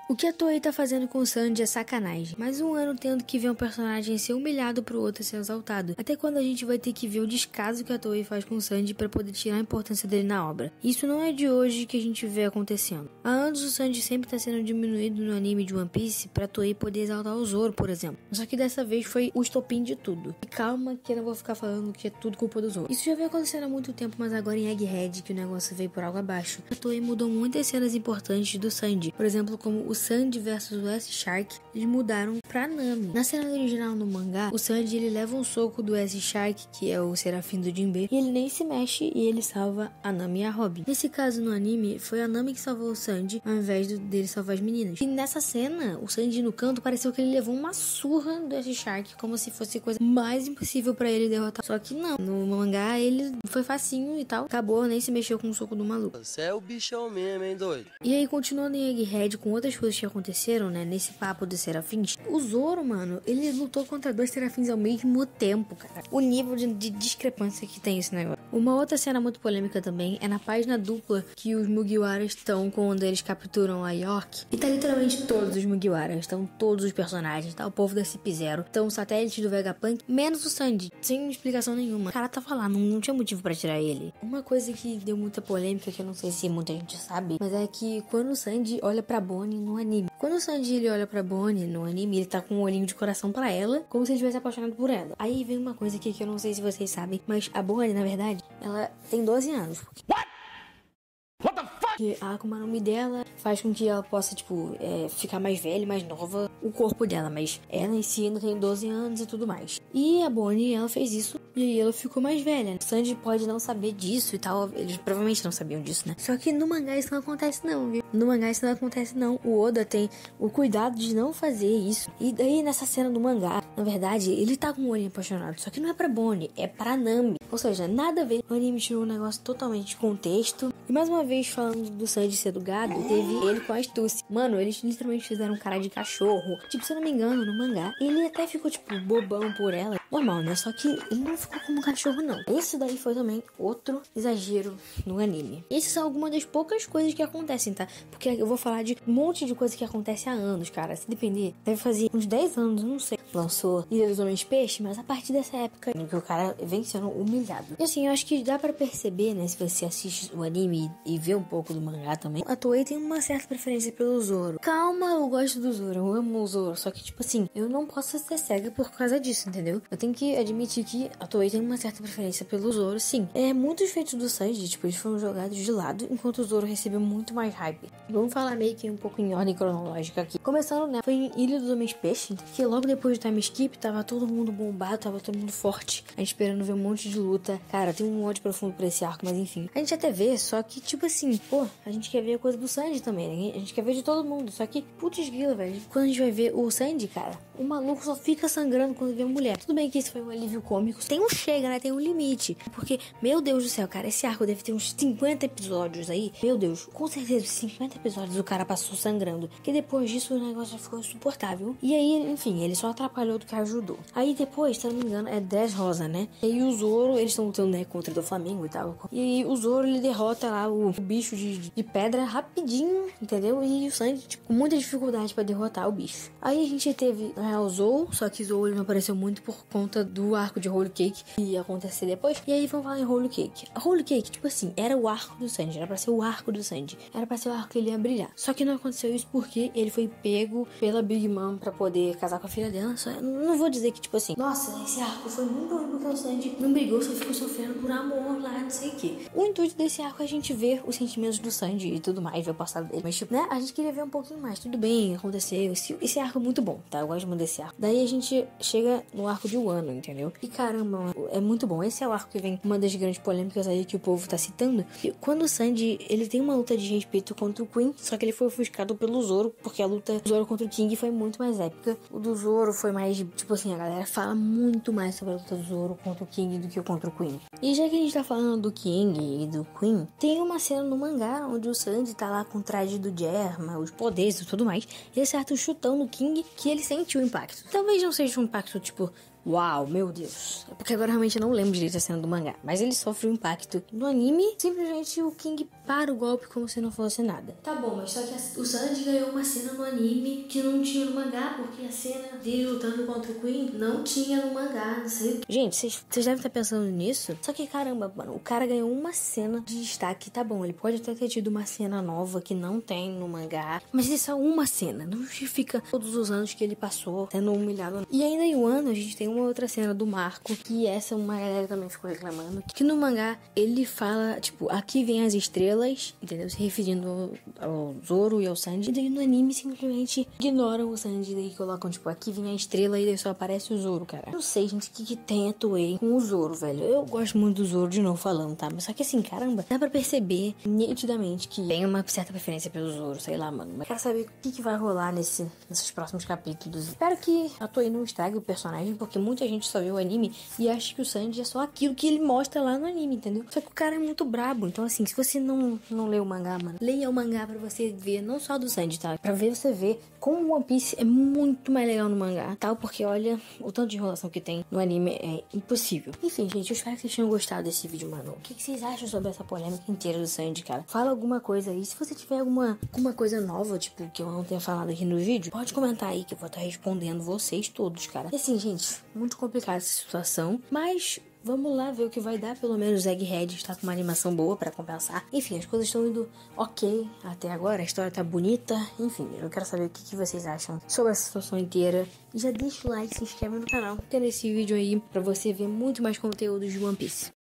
O que a Toei tá fazendo com o Sanji é sacanagem. Mais um ano tendo que ver um personagem ser humilhado pro outro ser exaltado. Até quando a gente vai ter que ver o descaso que a Toei faz com o Sanji pra poder tirar a importância dele na obra. Isso não é de hoje que a gente vê acontecendo. Há anos o Sanji sempre tá sendo diminuído no anime de One Piece pra Toei poder exaltar o Zoro, por exemplo. Só que dessa vez foi o estopim de tudo. E calma que eu não vou ficar falando que é tudo culpa do Zoro. Isso já vem acontecendo há muito tempo, mas agora em Egghead, que o negócio veio por água abaixo, a Toei mudou muitas cenas importantes do Sanji. Por exemplo, como o Sanji versus o S-Shark, eles mudaram pra Nami. Na cena original no mangá, o Sanji ele leva um soco do S-Shark, que é o Serafim do Jinbe, e ele nem se mexe e ele salva a Nami e a Robin. Nesse caso no anime, foi a Nami que salvou o Sanji, ao invés dele salvar as meninas. E nessa cena, o Sanji no canto pareceu que ele levou uma surra do S-Shark, como se fosse a coisa mais impossível pra ele derrotar. Só que não, no mangá ele foi facinho e tal, acabou, nem se mexeu com o soco do maluco. Você é o bichão mesmo, hein, doido? E aí, continuando em Egghead, com outras coisas que aconteceram, né, nesse papo dos serafins, o Zoro, mano, ele lutou contra dois serafins ao mesmo tempo, cara. O nível de discrepância que tem esse negócio. Uma outra cena muito polêmica também é na página dupla que os Mugiwaras estão quando eles capturam a York. E tá literalmente todos os Mugiwaras, estão todos os personagens, tá? O povo da CP0, estão os satélites do Vegapunk, menos o Sanji, sem explicação nenhuma. O cara tava lá, não tinha motivo pra tirar ele. Uma coisa que deu muita polêmica, que eu não sei se muita gente sabe, mas é que quando o Sanji olha pra Bonnie no anime, quando o Sanji ele olha pra Bonnie no anime, ele tá com um olhinho de coração pra ela, como se ele estivesse apaixonado por ela. Aí vem uma coisa aqui que eu não sei se vocês sabem, mas a Bonnie, na verdade, ela tem 12 anos. What the fuck? Que a Akuma no Mi dela faz com que ela possa, tipo, ficar mais velha, mais nova, o corpo dela, mas ela em si ainda tem 12 anos e tudo mais. E a Bonnie, ela fez isso e aí ela ficou mais velha. O Sanji pode não saber disso e tal, eles provavelmente não sabiam disso, né? Só que no mangá isso não acontece não, viu? No mangá isso não acontece não. O Oda tem o cuidado de não fazer isso. E daí nessa cena do mangá, na verdade, ele tá com um olhinho apaixonado, só que não é pra Bonnie, é pra Nami. Ou seja, nada a ver. O anime tirou um negócio totalmente de contexto. E mais uma vez, falando do Sanji ser do gado, teve ele com a astúcia. Mano, eles literalmente fizeram um cara de cachorro. Tipo, se eu não me engano, no mangá, ele até ficou, tipo, bobão por ela. Normal, né? Só que ele não ficou como um cachorro, não. Esse daí foi também outro exagero no anime. Essas são algumas das poucas coisas que acontecem, tá? Porque eu vou falar de um monte de coisa que acontece há anos, cara. Se depender, deve fazer uns 10 anos, eu não sei. Lançou Ilha dos Homens Peixe, mas a partir dessa época que o cara vem sendo humilhado. E assim, eu acho que dá pra perceber, né? Se você assiste o anime e vê um pouco do mangá também, a Toei tem uma certa preferência pelo Zoro. Calma, eu gosto do Zoro, eu amo o Zoro. Só que, tipo assim, eu não posso ser cega por causa disso, entendeu? Eu tenho que admitir que a Toei tem uma certa preferência pelo Zoro, sim. Muitos feitos do Sanji, tipo, eles foram jogados de lado, enquanto o Zoro recebeu muito mais hype. Vamos falar meio que um pouco em ordem cronológica aqui. Começando, né, foi em Ilha dos Homens Peixe, que logo depois do time skip, tava todo mundo bombado, tava todo mundo forte, a gente esperando ver um monte de luta. Cara, tem um ódio profundo pra esse arco, mas enfim. A gente até vê, só que, tipo assim, pô, a gente quer ver a coisa do Sanji também, né? A gente quer ver de todo mundo, só que, putz grila, velho. Quando a gente vai ver o Sanji, cara, o maluco só fica sangrando quando vê uma mulher. Tudo bem que isso foi um alívio cômico. Tem um chega, né? Tem um limite. Porque, meu Deus do céu, cara, esse arco deve ter uns 50 episódios aí. Meu Deus, com certeza, 50 episódios o cara passou sangrando. Porque depois disso o negócio já ficou insuportável. E aí, enfim, ele só atrapalhou do que ajudou. Aí depois, se eu não me engano, é Dressrosa, né? E aí o Zoro, eles estão lutando, né, contra o Flamengo e tal. E aí o Zoro, ele derrota lá o bicho de pedra rapidinho, entendeu? E o Sanji, tipo, com muita dificuldade pra derrotar o bicho. Aí a gente teve o Zou, só que o Zou ele não apareceu muito por conta do arco de Whole Cake que ia acontecer depois. E aí vamos falar em Whole Cake. A Whole Cake, tipo assim, era o arco do Sanji, era pra ser o arco do Sanji. Era pra ser o arco que ele ia brilhar. Só que não aconteceu isso porque ele foi pego pela Big Mom pra poder casar com a filha dela. Só, não vou dizer que, tipo assim, nossa, esse arco foi muito ruim porque o Sanji não brigou, só ficou sofrendo por amor lá, não sei o que. O intuito desse arco é a gente ver os sentimentos do Sanji e tudo mais, ver o passado dele. Mas, tipo, né, a gente queria ver um pouquinho mais. Tudo bem, aconteceu. Esse arco é muito bom, tá? Eu gosto muito desse arco. Daí a gente chega no arco de Wano, entendeu? E caramba, é muito bom. Esse é o arco que vem uma das grandes polêmicas aí que o povo tá citando. E quando o Sanji, ele tem uma luta de respeito contra o Queen, só que ele foi ofuscado pelo Zoro, porque a luta do Zoro contra o King foi muito mais épica. O do Zoro foi mais, tipo assim, a galera fala muito mais sobre a luta do Zoro contra o King do que contra o Queen. E já que a gente tá falando do King e do Queen, tem uma cena no mangá onde o Sanji tá lá com o traje do Germa, os poderes e tudo mais, e ele acerta um chutão no King que ele sente o impacto. Talvez não seja um impacto, tipo, Uau, meu Deus. É porque agora realmente eu não lembro direito a cena do mangá. Mas ele sofre um impacto no anime. Simplesmente o King para o golpe como se não fosse nada. Tá bom, mas só que o Sanji ganhou uma cena no anime que não tinha no mangá. Porque a cena dele lutando contra o Queen não tinha no mangá, não sei. Gente, vocês devem estar pensando nisso. Só que caramba, mano, o cara ganhou uma cena de destaque. Tá bom, ele pode até ter tido uma cena nova que não tem no mangá. Mas isso é uma cena. Não justifica todos os anos que ele passou sendo humilhado. E ainda em um ano a gente tem uma outra cena do Marco. Que essa uma galera também ficou reclamando. Que no mangá ele fala, tipo, aqui vem as estrelas, entendeu? Se referindo ao Zoro e ao Sanji. E daí no anime simplesmente ignoram o Sanji. E daí colocam, tipo, aqui vem a estrela e daí só aparece o Zoro, cara. Não sei, gente, o que tem a Toei com o Zoro, velho. Eu gosto muito do Zoro, de novo falando, tá? Mas só que assim, caramba, dá pra perceber nitidamente que tem uma certa preferência pelo Zoro, sei lá, mano. Mas quero saber o que vai rolar nesses próximos capítulos. Espero que a Toei não estrague o personagem, porque muita gente só vê o anime e acha que o Sanji é só aquilo que ele mostra lá no anime, entendeu? Só que o cara é muito brabo. Então, assim, se você não lê o mangá, mano, leia o mangá pra você ver, não só do Sanji, tá? Pra ver, você ver como o One Piece é muito mais legal no mangá, tá? Porque, olha, o tanto de enrolação que tem no anime é impossível. Enfim, gente, eu espero que vocês tenham gostado desse vídeo, mano. O que vocês acham sobre essa polêmica inteira do Sanji, cara? Fala alguma coisa aí. Se você tiver alguma coisa nova, tipo, que eu não tenha falado aqui no vídeo, pode comentar aí que eu vou estar respondendo vocês todos, cara. E assim, gente, muito complicada essa situação, mas vamos lá ver o que vai dar. Pelo menos Egghead está com uma animação boa pra compensar. Enfim, as coisas estão indo ok até agora. A história tá bonita. Enfim, eu quero saber o que vocês acham sobre essa situação inteira. E já deixa o like, se inscreve no canal. Tem esse vídeo aí pra você ver muito mais conteúdo de One Piece.